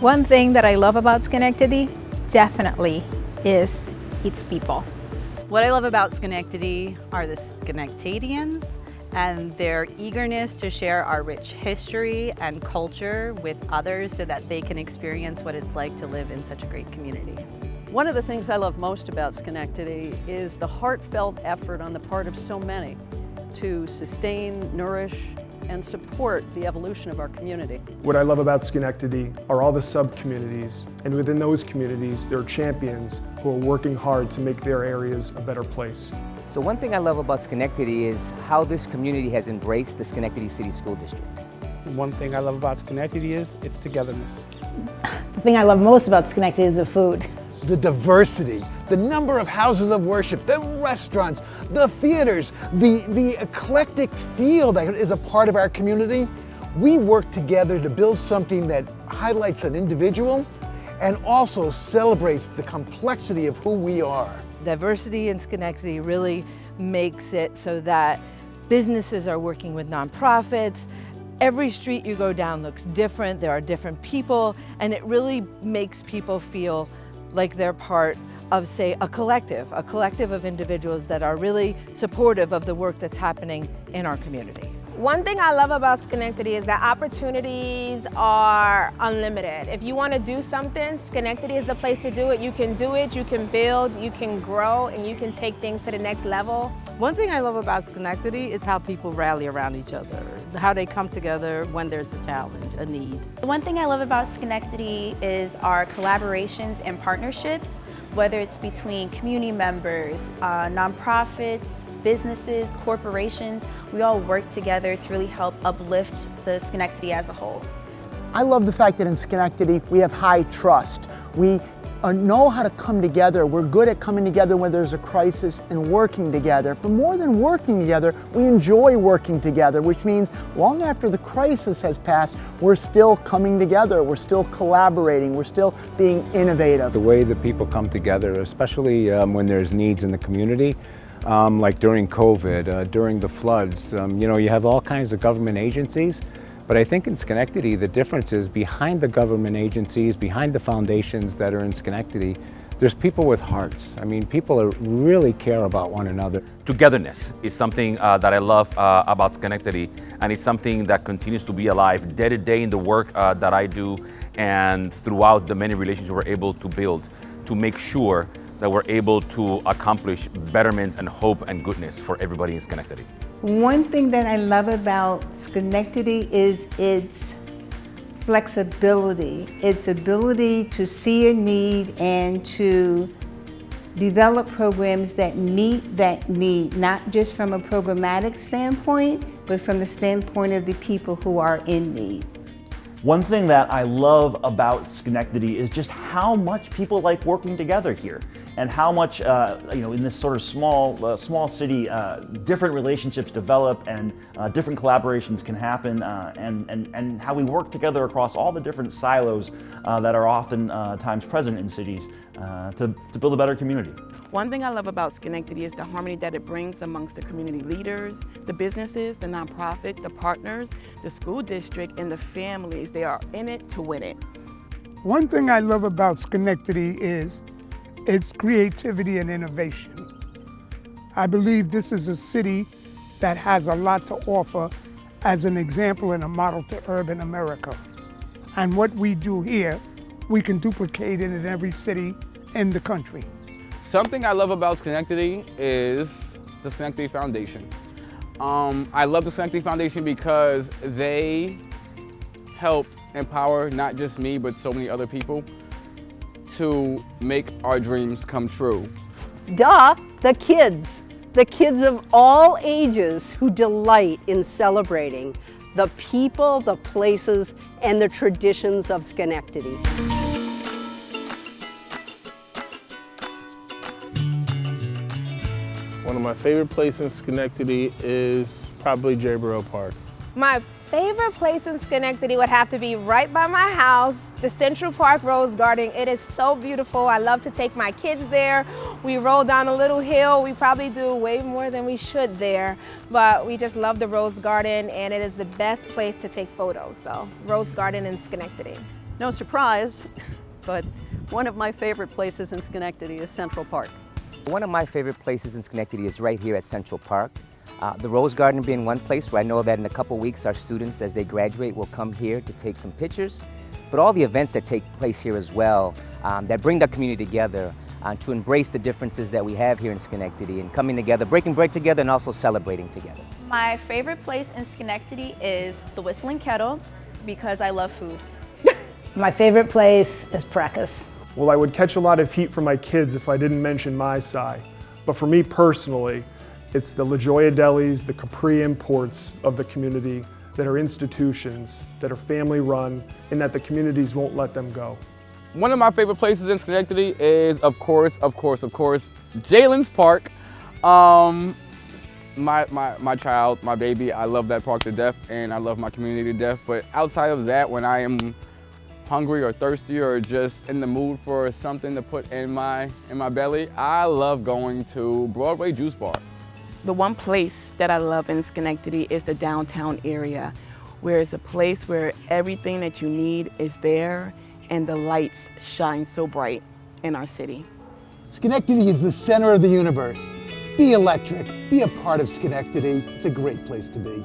One thing that I love about Schenectady definitely is its people. What I love about Schenectady are the Schenectadians and their eagerness to share our rich history and culture with others so that they can experience what it's like to live in such a great community. One of the things I love most about Schenectady is the heartfelt effort on the part of so many to sustain, nourish, and support the evolution of our community. What I love about Schenectady are all the sub-communities, and within those communities, there are champions who are working hard to make their areas a better place. So one thing I love about Schenectady is how this community has embraced the Schenectady City School District. One thing I love about Schenectady is its togetherness. The thing I love most about Schenectady is the food. The diversity, the number of houses of worship, the restaurants, the theaters, the eclectic feel that is a part of our community. We work together to build something that highlights an individual and also celebrates the complexity of who we are. Diversity in Schenectady really makes it so that businesses are working with nonprofits. Every street you go down looks different, there are different people, and it really makes people feel like they're part of, say, a collective of individuals that are really supportive of the work that's happening in our community. One thing I love about Schenectady is that opportunities are unlimited. If you want to do something, Schenectady is the place to do it. You can do it, you can build, you can grow, and you can take things to the next level. One thing I love about Schenectady is how people rally around each other, how they come together when there's a challenge, a need. One thing I love about Schenectady is our collaborations and partnerships, whether it's between community members, nonprofits, businesses, corporations. We all work together to really help uplift the Schenectady as a whole. I love the fact that in Schenectady we have high trust. We know how to come together. We're good at coming together when there's a crisis and working together. But more than working together, we enjoy working together, which means long after the crisis has passed, we're still coming together, we're still collaborating, we're still being innovative. The way that people come together, especially when there's needs in the community, like during COVID, during the floods, you have all kinds of government agencies. But I think in Schenectady, the difference is behind the government agencies, behind the foundations that are in Schenectady, there's people with hearts. I mean, people really care about one another. Togetherness is something that I love about Schenectady, and it's something that continues to be alive day to day in the work that I do and throughout the many relationships we're able to build to make sure that we're able to accomplish betterment and hope and goodness for everybody in Schenectady. One thing that I love about Schenectady is its flexibility, its ability to see a need and to develop programs that meet that need, not just from a programmatic standpoint, but from the standpoint of the people who are in need. One thing that I love about Schenectady is just how much people like working together here, and how much, in this sort of small city, different relationships develop and different collaborations can happen, and how we work together across all the different silos that are often times present in cities to build a better community. One thing I love about Schenectady is the harmony that it brings amongst the community leaders, the businesses, the nonprofit, the partners, the school district, and the families. They are in it to win it. One thing I love about Schenectady is its creativity and innovation. I believe this is a city that has a lot to offer as an example and a model to urban America. And what we do here, we can duplicate it in every city in the country. Something I love about Schenectady is the Schenectady Foundation. I love the Schenectady Foundation because they helped empower not just me, but so many other people to make our dreams come true. Duh, the kids of all ages who delight in celebrating the people, the places, and the traditions of Schenectady. One of my favorite places in Schenectady is probably Jayborough Park. My favorite place in Schenectady would have to be right by my house, the Central Park Rose Garden. It is so beautiful. I love to take my kids there. We roll down a little hill. We probably do way more than we should there, but we just love the Rose Garden, and it is the best place to take photos. So, Rose Garden in Schenectady. No surprise, but one of my favorite places in Schenectady is Central Park. One of my favorite places in Schenectady is right here at Central Park. The Rose Garden being one place where I know that in a couple weeks our students, as they graduate, will come here to take some pictures. But all the events that take place here as well, that bring the community together, to embrace the differences that we have here in Schenectady and coming together, breaking bread together, and also celebrating together. My favorite place in Schenectady is the Whistling Kettle because I love food. My favorite place is Practice. Well, I would catch a lot of heat from my kids if I didn't mention my side. But for me personally, it's the La Jolla Delis, the Capri Imports of the community that are institutions, that are family run, and that the communities won't let them go. One of my favorite places in Schenectady is, of course, Jalen's Park. My child, my baby, I love that park to death, and I love my community to death. But outside of that, when I am hungry or thirsty or just in the mood for something to put in my belly, I love going to Broadway Juice Bar. The one place that I love in Schenectady is the downtown area, where it's a place where everything that you need is there and the lights shine so bright in our city. Schenectady is the center of the universe. Be electric, be a part of Schenectady. It's a great place to be.